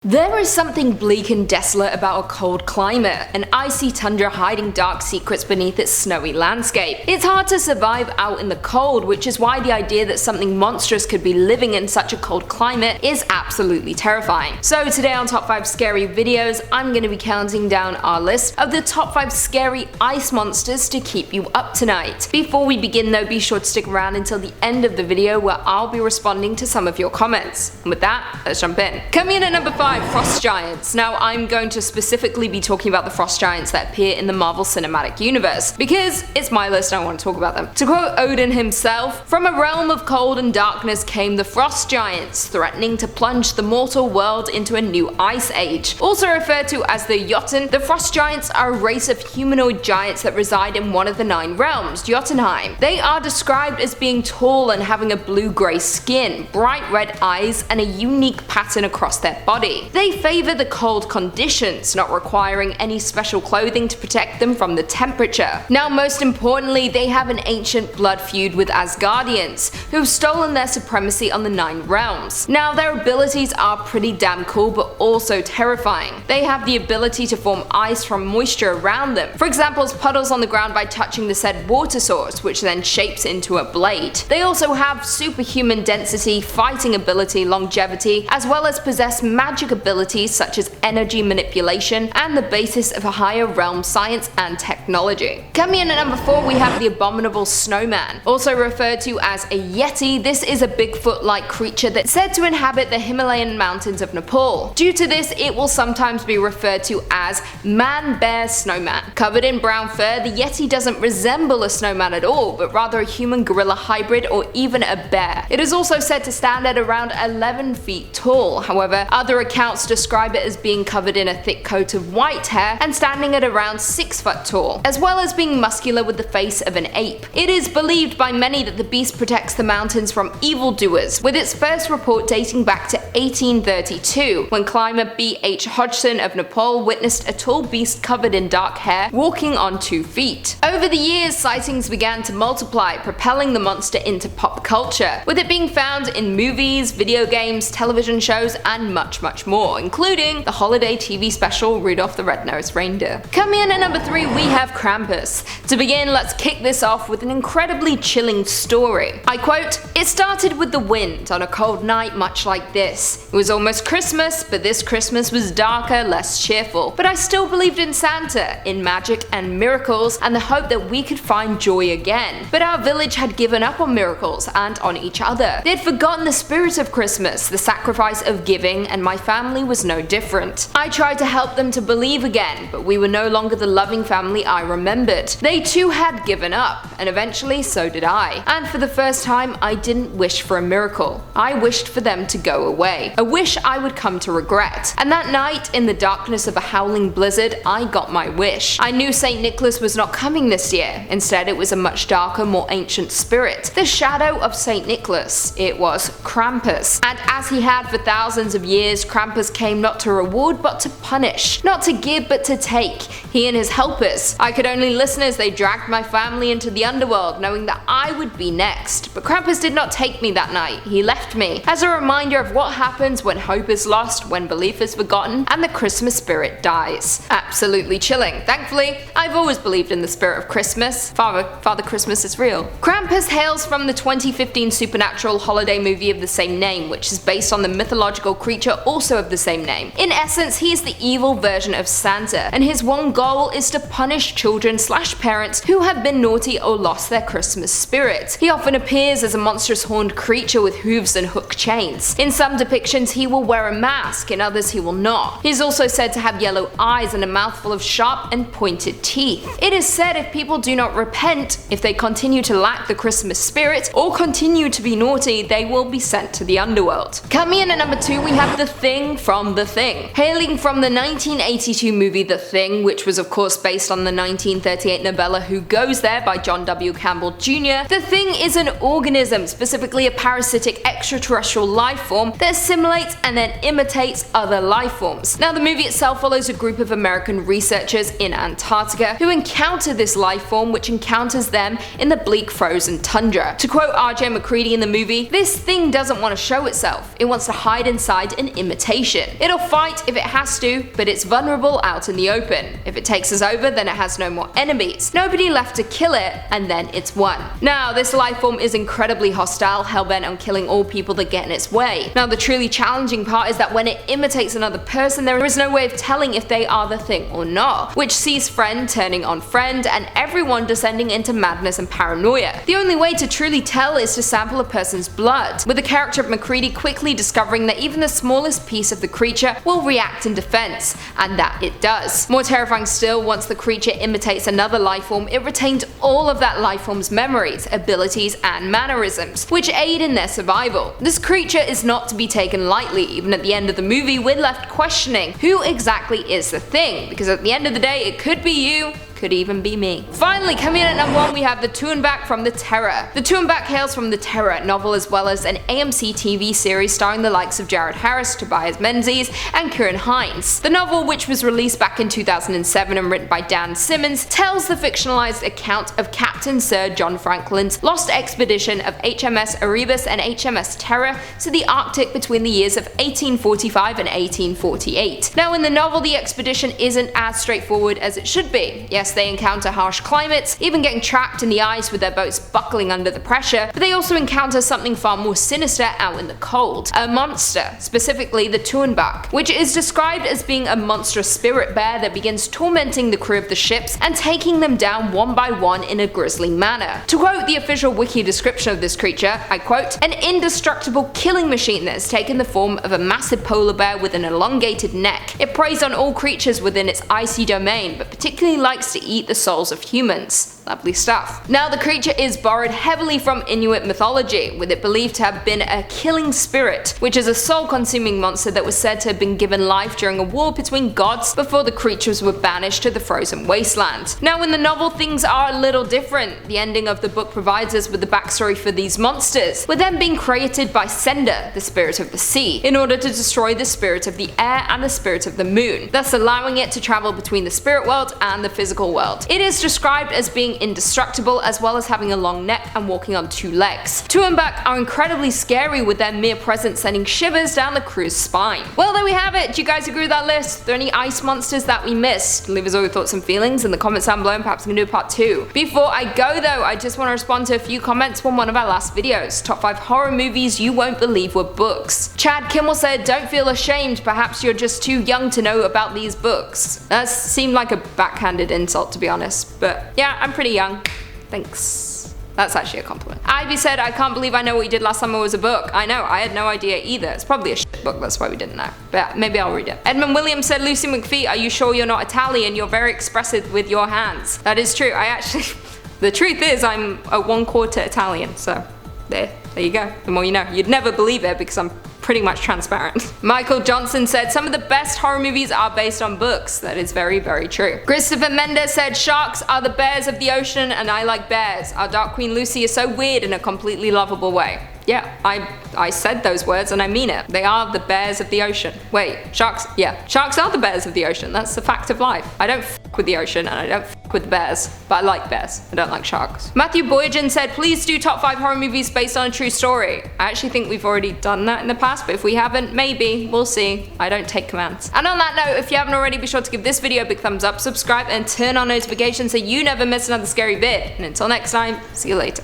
There is something bleak and desolate about a cold climate, an icy tundra hiding dark secrets beneath its snowy landscape. It's hard to survive out in the cold, which is why the idea that something monstrous could be living in such a cold climate is absolutely terrifying. So today on Top 5 Scary Videos, I'm going to be counting down our list of the top 5 scary ice monsters to keep you up tonight. Before we begin though, be sure to stick around until the end of the video where I'll be responding to some of your comments. And with that, let's jump in. Coming in at number 5. Frost giants. Now I'm going to specifically be talking about the frost giants that appear in the Marvel Cinematic Universe, because it's my list and I want to talk about them. To quote Odin himself, "From a realm of cold and darkness came the frost giants, threatening to plunge the mortal world into a new ice age." Also referred to as the Jotun, the frost giants are a race of humanoid giants that reside in one of the 9 realms, Jotunheim. They are described as being tall and having a blue-grey skin, bright red eyes, and a unique pattern across their body. They favor the cold conditions, not requiring any special clothing to protect them from the temperature. Now most importantly, they have an ancient blood feud with Asgardians, who have stolen their supremacy on the 9 realms. Now their abilities are pretty damn cool but also terrifying. They have the ability to form ice from moisture around them, for example as puddles on the ground by touching the said water source, which then shapes into a blade. They also have superhuman density, fighting ability, longevity, as well as possess magic abilities such as energy manipulation and the basis of a higher realm science and technology. Coming in at number 4, we have the abominable snowman. Also referred to as a yeti, this is a Bigfoot-like creature that's said to inhabit the Himalayan mountains of Nepal. Due to this, it will sometimes be referred to as man-bear-snowman. Covered in brown fur, the yeti doesn't resemble a snowman at all, but rather a human-gorilla hybrid or even a bear. It is also said to stand at around 11 feet tall. However, other accounts describe it as being covered in a thick coat of white hair and standing at around 6 foot tall, as well as being muscular with the face of an ape. It is believed by many that the beast protects the mountains from evildoers, with its first report dating back to 1832, when climber B.H. Hodgson of Nepal witnessed a tall beast covered in dark hair walking on 2 feet. Over the years, sightings began to multiply, propelling the monster into pop culture, with it being found in movies, video games, television shows, and much more, including the holiday TV special Rudolph the Red-Nosed Reindeer. Coming in at number 3, we have Krampus. To begin, let's kick this off with an incredibly chilling story. I quote, "It started with the wind on a cold night much like this. It was almost Christmas, but this Christmas was darker, less cheerful. But I still believed in Santa, in magic and miracles, and the hope that we could find joy again. But our village had given up on miracles and on each other. They had forgotten the spirit of Christmas, the sacrifice of giving, and my family was no different. I tried to help them to believe again, but we were no longer the loving family I remembered. They too had given up, and eventually so did I. And for the first time, I didn't wish for a miracle. I wished for them to go away. A wish I would come to regret. And that night, in the darkness of a howling blizzard, I got my wish. I knew St. Nicholas was not coming this year. Instead, it was a much darker, more ancient spirit. The shadow of St. Nicholas. It was Krampus. And as he had for thousands of years, Krampus came not to reward but to punish, not to give but to take, he and his helpers. I could only listen as they dragged my family into the underworld, knowing that I would be next. But Krampus did not take me that night, he left me, as a reminder of what happens when hope is lost, when belief is forgotten, and the Christmas spirit dies." Absolutely chilling. Thankfully, I've always believed in the spirit of Christmas. Father Christmas is real. Krampus hails from the 2015 supernatural holiday movie of the same name, which is based on the mythological creature also of the same name. In essence, he is the evil version of Santa, and his one goal is to punish children/parents who have been naughty or lost their Christmas spirit. He often appears as a monstrous horned creature with hooves and hook chains. In some depictions he will wear a mask, in others he will not. He is also said to have yellow eyes and a mouthful of sharp and pointed teeth. It is said if people do not repent, if they continue to lack the Christmas spirit, or continue to be naughty, they will be sent to the underworld. Coming in at number 2, we have The Thing from The Thing. Hailing from the 1982 movie The Thing, which was of course based on the 1938 novella Who Goes There by John W. Campbell Jr., The Thing is an organism, specifically a parasitic extraterrestrial life form that assimilates and then imitates other life forms. Now the movie itself follows a group of American researchers in Antarctica who encounter this life form, which encounters them in the bleak frozen tundra. To quote R.J. McCready in the movie, "This thing doesn't want to show itself, it wants to hide inside and imitate imitation. It'll fight if it has to, but it's vulnerable out in the open. If it takes us over, then it has no more enemies. Nobody left to kill it, and then it's won. Now, this life form is incredibly hostile, hellbent on killing all people that get in its way. Now, the truly challenging part is that when it imitates another person, there is no way of telling if they are the thing or not, which sees friend turning on friend and everyone descending into madness and paranoia. The only way to truly tell is to sample a person's blood, with the character of McCready quickly discovering that even the smallest piece of the creature will react in defense, and that it does. More terrifying still, once the creature imitates another life form, it retains all of that life form's memories, abilities, and mannerisms, which aid in their survival. This creature is not to be taken lightly. Even at the end of the movie, we're left questioning who exactly is the thing, because at the end of the day, it could be you, could even be me. Finally, coming in at number 1, we have the Turnbuck from the Terror. The Turnbuck hails from the Terror novel as well as an AMC TV series starring the likes of Jared Harris, Tobias Menzies, and Kieran Hines. The novel, which was released back in 2007 and written by Dan Simmons, tells the fictionalized account of Captain Sir John Franklin's lost expedition of HMS Erebus and HMS Terror to the Arctic between the years of 1845 and 1848. Now, in the novel, the expedition isn't as straightforward as it should be. Yes, they encounter harsh climates, even getting trapped in the ice with their boats buckling under the pressure, but they also encounter something far more sinister out in the cold. A monster, specifically the Turnbuck, which is described as being a monstrous spirit bear that begins tormenting the crew of the ships and taking them down one by one in a grisly manner. To quote the official wiki description of this creature, I quote, "An indestructible killing machine that has taken the form of a massive polar bear with an elongated neck. It preys on all creatures within its icy domain, but particularly likes to eat the souls of humans." Lovely stuff. Now, the creature is borrowed heavily from Inuit mythology, with it believed to have been a killing spirit, which is a soul-consuming monster that was said to have been given life during a war between gods before the creatures were banished to the frozen wasteland. Now, in the novel, things are a little different. The ending of the book provides us with the backstory for these monsters, with them being created by Sender, the spirit of the sea, in order to destroy the spirit of the air and the spirit of the moon, thus allowing it to travel between the spirit world and the physical world. It is described as being indestructible, as well as having a long neck and walking on 2 legs. Turnbuck are incredibly scary, with their mere presence sending shivers down the crew's spine. Well, there we have it. Do you guys agree with that list? Are there any ice monsters that we missed? Leave us all your thoughts and feelings in the comments down below, and perhaps we can do a part 2. Before I go though, I just want to respond to a few comments from one of our last videos. Top 5 horror movies you won't believe were books. Chad Kimmel said, "Don't feel ashamed, perhaps you're just too young to know about these books." That seemed like a backhanded insult, to be honest, but yeah, I'm pretty young. Thanks. That's actually a compliment. Ivy said, "I can't believe I know what you did last summer was a book." I know, I had no idea either. It's probably a shit book, that's why we didn't know. But maybe I'll read it. Edmund Williams said, "Lucy McPhee, are you sure you're not Italian? You're very expressive with your hands." That is true. I actually, the truth is I'm a 1/4 Italian, so there you go. The more you know. You'd never believe it because I'm pretty much transparent. Michael Johnson said, "Some of the best horror movies are based on books." That is very, very true. Christopher Mendez said, "Sharks are the bears of the ocean and I like bears. Our Dark Queen Lucy is so weird in a completely lovable way." Yeah, I said those words and I mean it. They are the bears of the ocean. Wait, sharks? Yeah, sharks are the bears of the ocean. That's the fact of life. I don't f with the ocean and I don't f with bears, but I like bears. I don't like sharks. Matthew Boyajan said, "Please do top 5 horror movies based on a true story." I actually think we've already done that in the past, but if we haven't, maybe. We'll see. I don't take commands. And on that note, if you haven't already, be sure to give this video a big thumbs up, subscribe, and turn on notifications so you never miss another scary vid. And until next time, see you later.